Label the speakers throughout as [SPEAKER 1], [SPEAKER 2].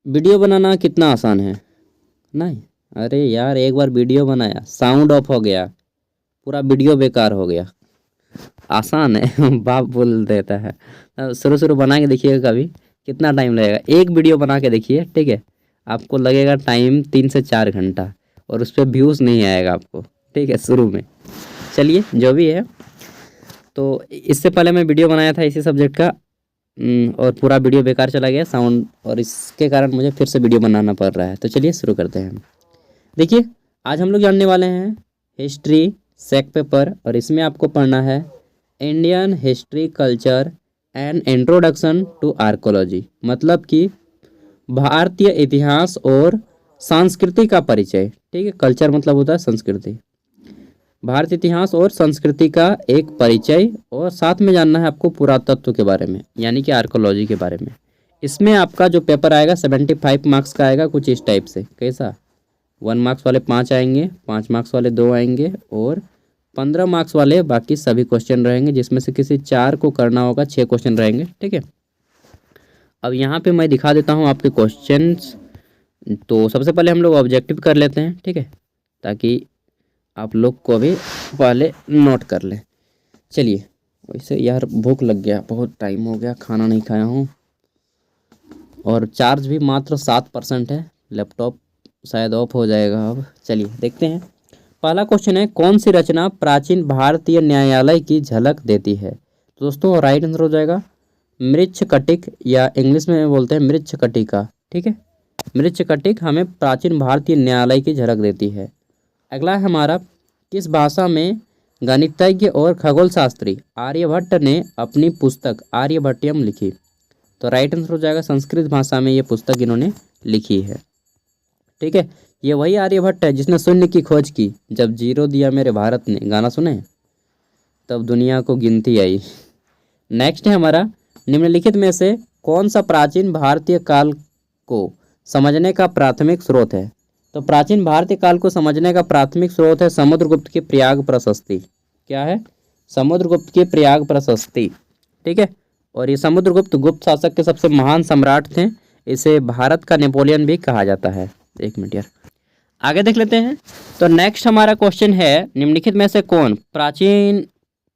[SPEAKER 1] Video बनाना कितना आसान है। नहीं, अरे यार एक बार वीडियो बनाया, साउंड ऑफ हो गया, पूरा वीडियो बेकार हो गया। आसान है बाप बोल देता है। शुरू शुरू बना के देखिएगा कभी, कितना टाइम लगेगा। एक वीडियो बना के देखिए, ठीक है, आपको लगेगा टाइम 3 से 4 घंटा, और उस पर व्यूज़ नहीं आएगा आपको, ठीक है, शुरू में। चलिए जो भी है, तो इससे पहले मैं वीडियो बनाया था इसी सब्जेक्ट का, और पूरा वीडियो बेकार चला गया साउंड, और इसके कारण मुझे फिर से वीडियो बनाना पड़ रहा है। तो चलिए शुरू करते हैं। देखिए, आज हम लोग जानने वाले हैं हिस्ट्री सेक पेपर, और इसमें आपको पढ़ना है Indian history culture and introduction to archaeology, मतलब कि भारतीय इतिहास और संस्कृति का परिचय। ठीक है, कल्चर मतलब होता है संस्कृति। भारतीय इतिहास और संस्कृति का एक परिचय, और साथ में जानना है आपको पुरातत्व के बारे में, यानी कि आर्कोलॉजी के बारे में। इसमें आपका जो पेपर आएगा 75 मार्क्स का आएगा, कुछ इस टाइप से। कैसा? 1 मार्क्स वाले 5 आएंगे, 5 मार्क्स वाले 2 आएंगे, और 15 मार्क्स वाले बाकी सभी क्वेश्चन रहेंगे, जिसमें से किसी 4 को करना होगा, 6 क्वेश्चन रहेंगे। ठीक है, अब यहाँ पे मैं दिखा देता हूँ आपके क्वेश्चंस। तो सबसे पहले हम लोग ऑब्जेक्टिव कर लेते हैं, ठीक है, ताकि आप लोग को भी पहले नोट कर लें। चलिए, वैसे यार भूख लग गया, बहुत टाइम हो गया, खाना नहीं खाया हूँ, और चार्ज भी मात्र 7% है, लैपटॉप शायद ऑफ हो जाएगा अब। चलिए देखते हैं। पहला क्वेश्चन है, कौन सी रचना प्राचीन भारतीय न्यायालय की झलक देती है? तो दोस्तों राइट आंसर हो जाएगा मृच्छकटिक, या इंग्लिश में बोलते हैं मृच्छकटिका। ठीक है, मृच्छकटिक हमें प्राचीन भारतीय न्यायालय की झलक देती है। अगला है हमारा, किस भाषा में गणितज्ञ और खगोल शास्त्री आर्यभट्ट ने अपनी पुस्तक आर्यभट्टयम लिखी? तो राइट आंसर हो जाएगा संस्कृत भाषा में ये पुस्तक इन्होंने लिखी है। ठीक है, ये वही आर्यभट्ट है जिसने शून्य की खोज की। जब जीरो दिया मेरे भारत ने, गाना सुने, तब दुनिया को गिनती आई। नेक्स्ट है हमारा, निम्नलिखित में से कौन सा प्राचीन भारतीय काल को समझने का प्राथमिक स्रोत है? तो प्राचीन भारतीय काल को समझने का प्राथमिक स्रोत है समुद्रगुप्त की प्रयाग प्रशस्ति। क्या है? समुद्रगुप्त की प्रयाग प्रशस्ति। ठीक है, और ये समुद्रगुप्त गुप्त शासक के सबसे महान सम्राट थे। इसे भारत का नेपोलियन भी कहा जाता है। एक मिनट यार, आगे देख लेते हैं। तो नेक्स्ट हमारा क्वेश्चन है, निम्नलिखित में से कौन प्राचीन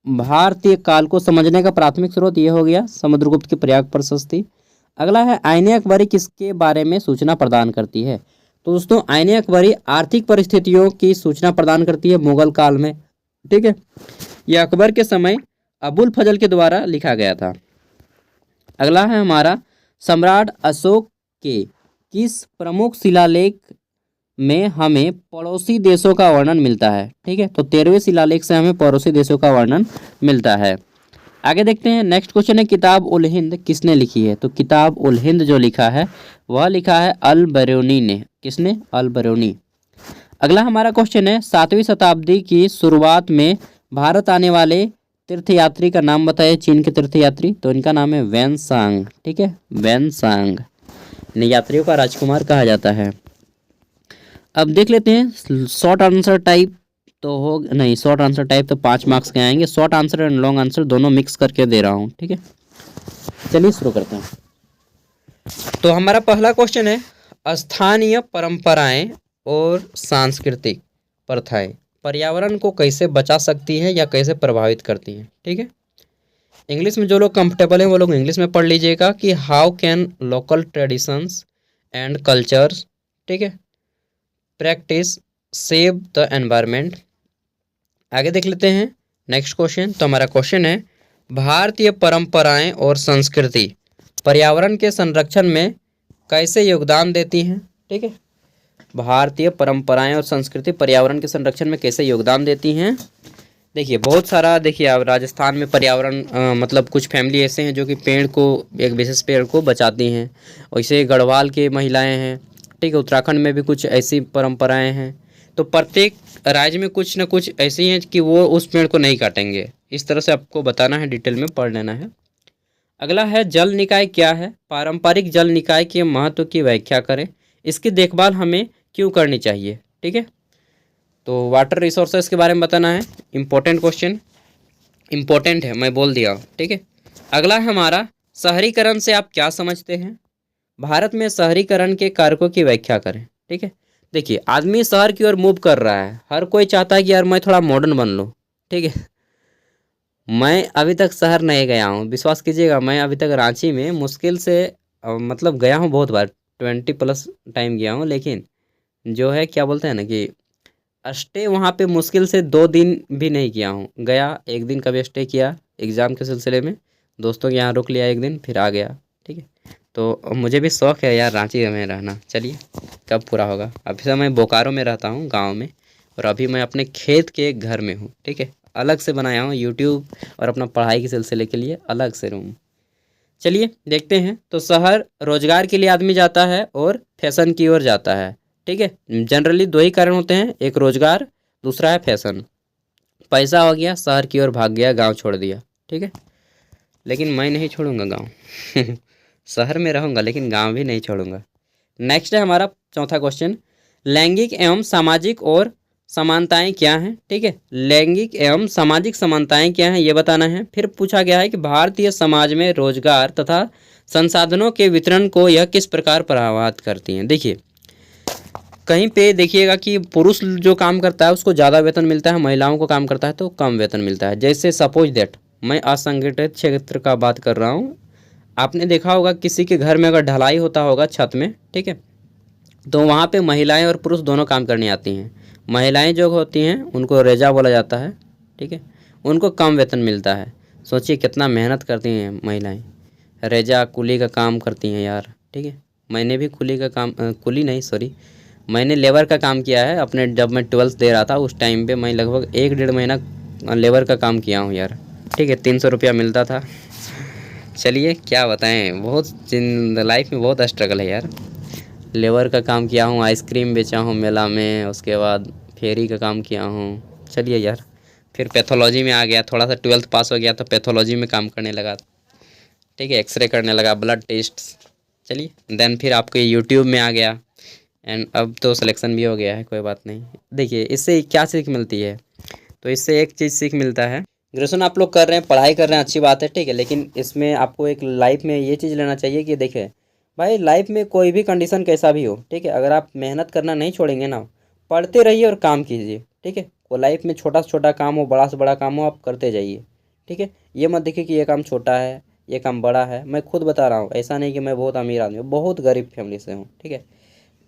[SPEAKER 1] भारतीय काल को समझने का प्राथमिक स्रोत? ये हो गया समुद्रगुप्त की प्रयाग प्रशस्ति। अगला है, आईने अकबरी किसके बारे में सूचना प्रदान करती है? तो दोस्तों आईने अकबरी आर्थिक परिस्थितियों की सूचना प्रदान करती है मुगल काल में। ठीक है, यह अकबर के समय अबुल फजल के द्वारा लिखा गया था। अगला है हमारा, सम्राट अशोक के किस प्रमुख शिलालेख में हमें पड़ोसी देशों का वर्णन मिलता है? ठीक है, तो 13वें शिलालेख से हमें पड़ोसी देशों का वर्णन मिलता है। आगे देखते हैं। नेक्स्ट क्वेश्चन है, किताब उल हिंद किसने लिखी है? तो किताब उल हिंद जो लिखा है वह लिखा है अल बरूनी ने। किसने? अल बरूनी। अगला हमारा क्वेश्चन है, 7वीं शताब्दी की शुरुआत में भारत आने वाले तीर्थयात्री का नाम बताइए, चीन के तीर्थयात्री। तो इनका नाम है वैन सांग। ठीक है, वैन सांग, इन्हें यात्रियों का राजकुमार कहा जाता है। अब देख लेते हैं शॉर्ट आंसर टाइप, तो हो नहीं, शॉर्ट आंसर टाइप तो 5 मार्क्स के आएंगे। Short answer and long answer दोनों मिक्स करके दे रहा हूँ। ठीक है, चलिए शुरू करते हैं। तो हमारा पहला क्वेश्चन है, स्थानीय परंपराएं और सांस्कृतिक प्रथाएं पर्यावरण को कैसे बचा सकती हैं या कैसे प्रभावित करती हैं? ठीक है, इंग्लिश में जो लोग कंफर्टेबल हैं वो लोग इंग्लिश में पढ़ लीजिएगा कि how can local traditions and cultures, ठीक है, प्रैक्टिस सेव द एनवायरनमेंट। आगे देख लेते हैं नेक्स्ट क्वेश्चन। तो हमारा क्वेश्चन है, भारतीय परंपराएं और संस्कृति पर्यावरण के संरक्षण में कैसे योगदान देती हैं? ठीक है, भारतीय परंपराएं और संस्कृति पर्यावरण के संरक्षण में कैसे योगदान देती हैं? देखिए बहुत सारा, देखिए अब राजस्थान में पर्यावरण मतलब कुछ फैमिली ऐसे हैं जो कि पेड़ को, एक विशेष पेड़ को बचाती हैं। वैसे गढ़वाल के महिलाएं हैं। ठीक है, उत्तराखंड में भी कुछ ऐसी परंपराएं हैं। तो प्रत्येक राज्य में कुछ ना कुछ ऐसी हैं कि वो उस पेड़ को नहीं काटेंगे। इस तरह से आपको बताना है, डिटेल में पढ़ लेना है। अगला है, जल निकाय क्या है? पारंपरिक जल निकाय के महत्व की व्याख्या करें। इसकी देखभाल हमें क्यों करनी चाहिए? ठीक है, तो वाटर रिसोर्सेज के बारे में बताना है। इंपॉर्टेंट क्वेश्चन, इंपॉर्टेंट है, मैं बोल दिया। ठीक है, अगला है हमारा, शहरीकरण से आप क्या समझते हैं? भारत में शहरीकरण के कारकों की व्याख्या करें। ठीक है, देखिए आदमी शहर की ओर मूव कर रहा है, हर कोई चाहता है कि यार मैं थोड़ा मॉडर्न बन लूँ। ठीक है, मैं अभी तक शहर नहीं गया हूँ, विश्वास कीजिएगा, मैं अभी तक रांची में मुश्किल से मतलब गया हूँ बहुत बार, 20+ टाइम गया हूँ, लेकिन जो है क्या बोलते हैं ना कि स्टे वहाँ पे मुश्किल से 2 दिन भी नहीं किया हूँ। गया एक दिन कभी स्टे किया एग्ज़ाम के सिलसिले में, दोस्तों के यहाँ रुक लिया एक दिन, फिर आ गया। ठीक है, तो मुझे भी शौक़ है यार रांची में रहना। चलिए कब पूरा होगा। अभी से मैं बोकारो में रहता हूँ गांव में, और अभी मैं अपने खेत के एक घर में हूँ। ठीक है, अलग से बनाया हूँ यूट्यूब और अपना पढ़ाई के सिलसिले के लिए अलग से रूम। चलिए देखते हैं। तो शहर रोजगार के लिए आदमी जाता है और फैशन की ओर जाता है। ठीक है, जनरली 2 ही कारण होते हैं, एक रोजगार, दूसरा है फैशन। पैसा हो गया शहर की ओर भाग गया, गांव छोड़ दिया। ठीक है, लेकिन मैं नहीं छोड़ूंगा गांव शहर में रहूंगा लेकिन गांव भी नहीं छोड़ूंगा। नेक्स्ट है हमारा चौथा क्वेश्चन, लैंगिक एवं सामाजिक और समानताएं क्या हैं। ठीक है, लैंगिक एवं सामाजिक समानताएं क्या हैं ये बताना है। फिर पूछा गया है कि भारतीय समाज में रोजगार तथा संसाधनों के वितरण को यह किस प्रकार प्रभावित करती हैं। देखिए कहीं पे देखिएगा कि पुरुष जो काम करता है उसको ज़्यादा वेतन मिलता है, महिलाओं को काम करता है तो कम वेतन मिलता है। जैसे सपोज दैट मैं असंगठित क्षेत्र का बात कर रहा हूँ, आपने देखा होगा किसी के घर में अगर ढलाई होता होगा छत में, ठीक है, तो वहाँ पे महिलाएं और पुरुष दोनों काम करने आती हैं। महिलाएं जो होती हैं उनको रेजा बोला जाता है। ठीक है, उनको कम वेतन मिलता है। सोचिए कितना मेहनत करती हैं महिलाएं, रेजा कुली का काम करती हैं यार। ठीक है, मैंने भी कुली का काम कुली नहीं सॉरी मैंने लेबर का काम किया है अपने, जब मैं 12th दे रहा था उस टाइम पे मैं लगभग 1-1.5 महीना लेबर का काम किया हूँ यार। ठीक है, 300 रुपया मिलता था। चलिए क्या बताएं, बहुत लाइफ में बहुत स्ट्रगल है यार। लेबर का काम किया हूँ, आइसक्रीम बेचा हूँ मेला में, उसके बाद फेरी का काम किया हूँ। चलिए यार, फिर पैथोलॉजी में आ गया, थोड़ा सा 12th पास हो गया तो पैथोलॉजी में काम करने लगा। ठीक है, एक्सरे करने लगा, ब्लड टेस्ट। चलिए देन फिर आपके यूट्यूब में आ गया, एंड अब तो सिलेक्शन भी हो गया है, कोई बात नहीं। देखिए इससे क्या सीख मिलती है, तो इससे एक चीज़ सीख मिलता है, ग्रेजुएशन आप लोग कर रहे हैं, पढ़ाई कर रहे हैं, अच्छी बात है। ठीक है, लेकिन इसमें आपको एक लाइफ में ये चीज़ लेना चाहिए कि देखिए भाई लाइफ में कोई भी कंडीशन कैसा भी हो, ठीक है, अगर आप मेहनत करना नहीं छोड़ेंगे ना, पढ़ते रहिए और काम कीजिए। ठीक है, वो लाइफ में छोटा से छोटा काम हो, बड़ा से बड़ा काम हो, आप करते जाइए। ठीक है, ये मत देखिए कि ये काम छोटा है, ये काम बड़ा है। मैं खुद बता रहा हूँ, ऐसा नहीं कि मैं बहुत अमीर आदमी हूँ, बहुत गरीब फैमिली से हूँ। ठीक है,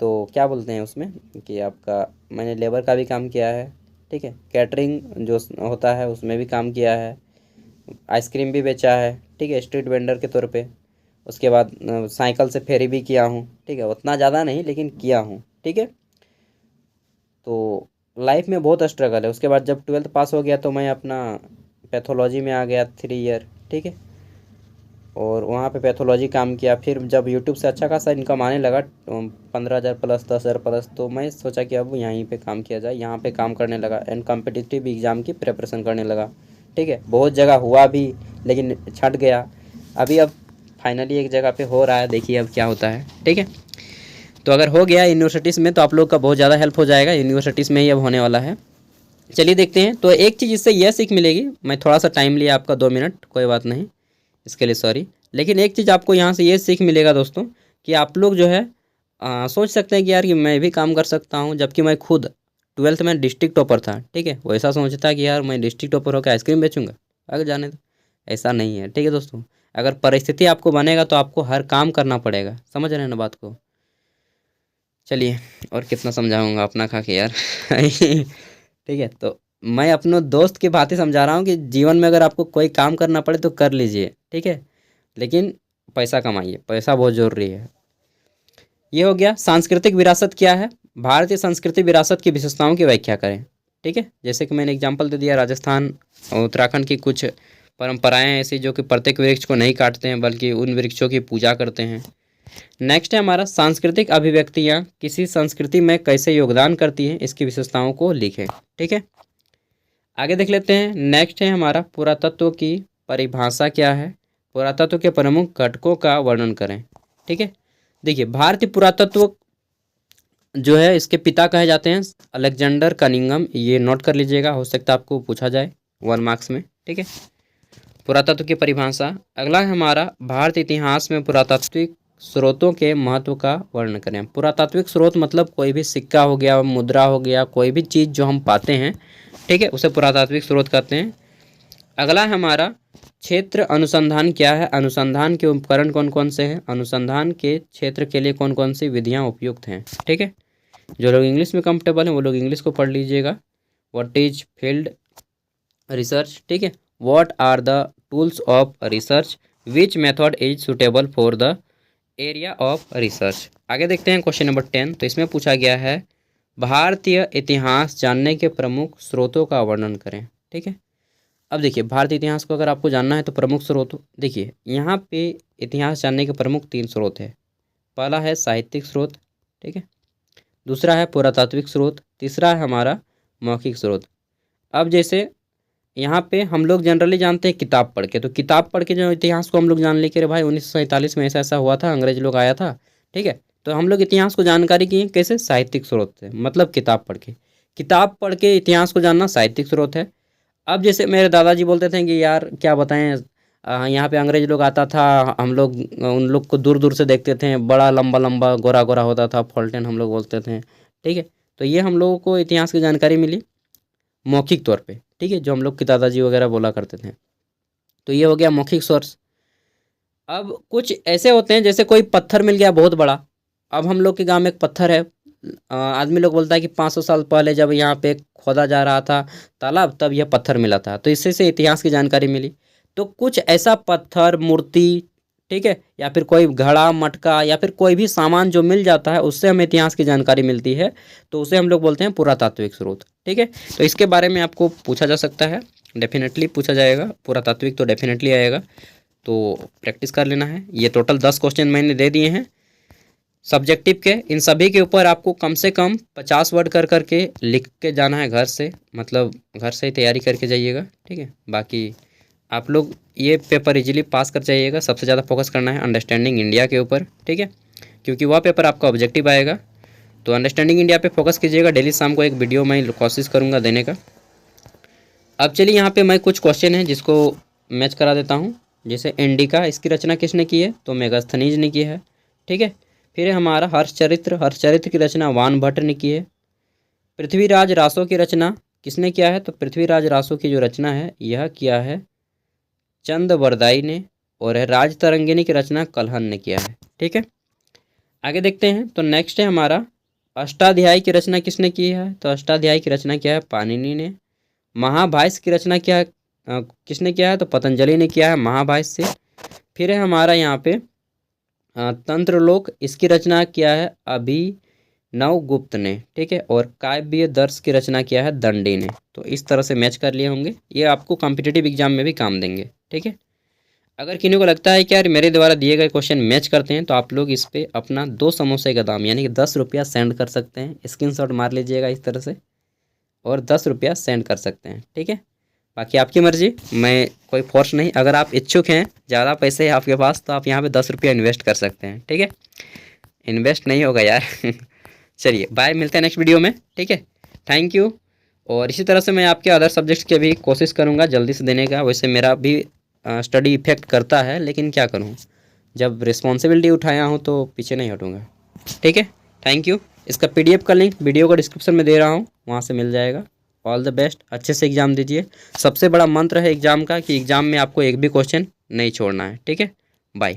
[SPEAKER 1] तो क्या बोलते हैं उसमें कि आपका, मैंने लेबर का भी काम किया है। ठीक है, कैटरिंग जो होता है उसमें भी काम किया है, आइसक्रीम भी बेचा है। ठीक है, स्ट्रीट वेंडर के तौर पे। उसके बाद साइकिल से फेरी भी किया हूँ। ठीक है, उतना ज़्यादा नहीं लेकिन किया हूँ। ठीक है, तो लाइफ में बहुत स्ट्रगल है। उसके बाद जब 12th पास हो गया तो मैं अपना पैथोलॉजी में आ गया 3 ईयर। ठीक है, और वहाँ पे पैथोलॉजी काम किया। फिर जब यूट्यूब से अच्छा खासा इनकम आने लगा 15,000 प्लस 10,000 प्लस, तो मैं सोचा कि अब यहीं पे काम किया जाए। यहाँ पे काम करने लगा एंड कॉम्पिटिटिव एग्ज़ाम की प्रिपरेशन करने लगा। ठीक है, बहुत जगह हुआ भी लेकिन छट गया। अभी अब फाइनली एक जगह पे हो रहा है, देखिए अब क्या होता है। ठीक है, तो अगर हो गया यूनिवर्सिटीज़ में तो आप लोग का बहुत ज़्यादा हेल्प हो जाएगा, यूनिवर्सिटीज़ में ही अब होने वाला है। चलिए देखते हैं। तो एक चीज़ इससे यह सीख मिलेगी, मैं थोड़ा सा टाइम लिया आपका 2 मिनट, कोई बात नहीं, इसके लिए सॉरी। लेकिन एक चीज़ आपको यहाँ से ये सीख मिलेगा दोस्तों कि आप लोग जो है सोच सकते हैं कि यार कि मैं भी काम कर सकता हूँ, जबकि मैं खुद 12th में डिस्ट्रिक्ट टॉपर था। ठीक है, वो ऐसा सोचता है कि यार मैं डिस्ट्रिक्ट टॉपर होकर आइसक्रीम बेचूंगा, आगे जाने दो। ऐसा नहीं है। ठीक है दोस्तों, अगर परिस्थिति आपको बनेगा तो आपको हर काम करना पड़ेगा, समझ रहे हैं ना बात को। चलिए, और कितना समझाऊंगा अपना खा के यार ठीक है, तो मैं अपने दोस्त की भांति समझा रहा हूँ कि जीवन में अगर आपको कोई काम करना पड़े तो कर लीजिए। ठीक है, लेकिन पैसा कमाइए, पैसा बहुत ज़रूरी है। ये हो गया। सांस्कृतिक विरासत क्या है, भारतीय संस्कृति विरासत की विशेषताओं की व्याख्या करें। ठीक है, जैसे कि मैंने एग्जांपल दे दिया, राजस्थान और उत्तराखंड की कुछ परंपराएं ऐसी जो कि प्रत्येक वृक्ष को नहीं काटते हैं बल्कि उन वृक्षों की पूजा करते हैं। नेक्स्ट है हमारा सांस्कृतिक अभिव्यक्तियाँ किसी संस्कृति में कैसे योगदान करती हैं, इसकी विशेषताओं को लिखें। ठीक है, आगे देख लेते हैं। नेक्स्ट है हमारा पुरातत्व की परिभाषा क्या है, पुरातत्व के प्रमुख घटकों का वर्णन करें। ठीक है, देखिए भारतीय पुरातत्व जो है इसके पिता कहे जाते हैं अलेक्जेंडर कनिंघम, ये नोट कर लीजिएगा, हो सकता है आपको पूछा जाए 1 मार्क्स में। ठीक है, पुरातत्व की परिभाषा। अगला है हमारा भारत इतिहास में पुरातात्विक स्रोतों के महत्व का वर्णन करें। पुरातात्विक स्रोत मतलब कोई भी सिक्का हो गया, मुद्रा हो गया, कोई भी चीज़ जो हम पाते हैं, ठीक है, उसे पुरातात्विक स्रोत कहते हैं। अगला है हमारा क्षेत्र अनुसंधान क्या है। अनुसंधान के उपकरण कौन कौन से हैं, अनुसंधान के क्षेत्र के लिए कौन कौन सी विधियाँ उपयुक्त हैं, ठीक है। जो लोग इंग्लिश में कंफर्टेबल हैं वो लोग इंग्लिश को पढ़ लीजिएगा। व्हाट इज फील्ड रिसर्च, ठीक है। What are the tools of research, which method is suitable for the area of research. आगे देखते हैं क्वेश्चन नंबर 10। तो इसमें पूछा गया है भारतीय इतिहास जानने के प्रमुख स्रोतों का वर्णन करें, ठीक है। अब देखिए भारतीय इतिहास को अगर आपको जानना है तो प्रमुख स्रोत देखिए यहाँ पे इतिहास जानने के प्रमुख 3 स्रोत है। पहला है साहित्यिक स्रोत, ठीक है, दूसरा है पुरातात्विक स्रोत, तीसरा है हमारा मौखिक स्रोत। अब जैसे यहाँ पे हम लोग जनरली जानते हैं किताब पढ़ के, तो किताब पढ़ के जो इतिहास को हम लोग जान ले के, भाई 1947 में ऐसा ऐसा हुआ था, अंग्रेज लोग आया था, ठीक है। तो हम लोग इतिहास को जानकारी किए कैसे, साहित्यिक स्रोत से, मतलब किताब पढ़ के। किताब पढ़ के इतिहास को जानना साहित्यिक स्रोत है। अब जैसे मेरे दादाजी बोलते थे कि यार क्या बताएं, यहाँ पे अंग्रेज लोग आता था, हम लोग उन लोग को दूर दूर से देखते थे, बड़ा लंबा लंबा गोरा गोरा होता था, फॉल्टन हम लोग बोलते थे, ठीक है। तो ये हम लोगों को इतिहास की जानकारी मिली मौखिक तौर पे, ठीक है, जो हम लोग के दादाजी वगैरह बोला करते थे। तो ये हो गया मौखिक सोर्स। अब कुछ ऐसे होते हैं जैसे कोई पत्थर मिल गया बहुत बड़ा। अब हम लोग के गांव में एक पत्थर है, आदमी लोग बोलता है कि 500 साल पहले जब यहाँ पे खोदा जा रहा था तालाब, तब यह पत्थर मिला था, तो इससे से इतिहास की जानकारी मिली। तो कुछ ऐसा पत्थर, मूर्ति, ठीक है, या फिर कोई घड़ा मटका या फिर कोई भी सामान जो मिल जाता है उससे हमें इतिहास की जानकारी मिलती है, तो उसे हम लोग बोलते हैं पुरातात्विक स्रोत, ठीक है। तो इसके बारे में आपको पूछा जा सकता है, डेफिनेटली पूछा जाएगा, पुरातात्विक तो डेफिनेटली आएगा, तो प्रैक्टिस कर लेना है। ये टोटल 10 क्वेश्चन मैंने दे दिए हैं सब्जेक्टिव के। इन सभी के ऊपर आपको कम से कम 50 वर्ड कर करके लिख के जाना है घर से, मतलब घर से ही तैयारी करके जाइएगा, ठीक है। बाकी आप लोग ये पेपर इजीली पास कर जाइएगा। सबसे ज़्यादा फोकस करना है अंडरस्टैंडिंग इंडिया के ऊपर, ठीक है, क्योंकि वह पेपर आपका ऑब्जेक्टिव आएगा। तो अंडरस्टैंडिंग इंडिया पे फोकस कीजिएगा। डेली शाम को एक वीडियो मैं कोशिश करूँगा देने का। अब चलिए यहाँ पे मैं कुछ क्वेश्चन हैं जिसको मैच करा देता हूँ। जैसे इंडिका, इसकी रचना किसने की है, तो मेगास्थनीज ने की है, ठीक है। फिर है हमारा हर्षचरित्र की रचना वानभट्ट ने की है। पृथ्वीराज रासो की रचना किसने किया है, तो पृथ्वीराज रासो की जो रचना है यह किया है चंदबरदाई ने। और है राजतरंगिणी की रचना कल्हण ने किया है, ठीक है। आगे देखते हैं। तो नेक्स्ट है हमारा अष्टाध्यायी की रचना किसने की है, तो अष्टाध्यायी की रचना किया है पाणिनि ने। महाभाष्य की रचना क्या किसने किया है, तो पतंजलि ने किया है महाभाष्य से। फिर है हमारा यहाँ पे तंत्रलोक, इसकी रचना किया है अभिनवगुप्त ने, ठीक है। और काव्य दर्श की रचना किया है दंडी ने। तो इस तरह से मैच कर लिए होंगे, ये आपको कॉम्पिटिटिव एग्जाम में भी काम देंगे, ठीक है। अगर किन्हीं को लगता है कि यार मेरे द्वारा दिए गए क्वेश्चन मैच करते हैं, तो आप लोग इस पर अपना 2 समोसे का दाम यानी कि 10 रुपया सेंड कर सकते हैं। स्क्रीनशॉट मार लीजिएगा इस तरह से और 10 रुपया सेंड कर सकते हैं, ठीक है। बाकी आपकी मर्जी, मैं कोई फोर्स नहीं। अगर आप इच्छुक हैं, ज़्यादा पैसे है आपके पास, तो आप यहाँ पे 10 रुपया इन्वेस्ट कर सकते हैं, ठीक है। इन्वेस्ट नहीं होगा यार चलिए बाय, मिलते हैं नेक्स्ट वीडियो में, ठीक है। Thank you. और इसी तरह से मैं आपके अदर सब्जेक्ट्स के भी कोशिश करूँगा जल्दी से देने का। वैसे मेरा भी स्टडी इफेक्ट करता है, लेकिन क्या करूँ, जब रिस्पॉन्सिबिलिटी उठाया हूँ तो पीछे नहीं हटूँगा, ठीक है। Thank you. इसका PDF का लिंक वीडियो का डिस्क्रिप्शन में दे रहा हूँ, वहाँ से मिल जाएगा। ऑल द बेस्ट, अच्छे से एग्ज़ाम दीजिए। सबसे बड़ा मंत्र है एग्ज़ाम का कि एग्ज़ाम में आपको एक भी क्वेश्चन नहीं छोड़ना है, ठीक है। बाय।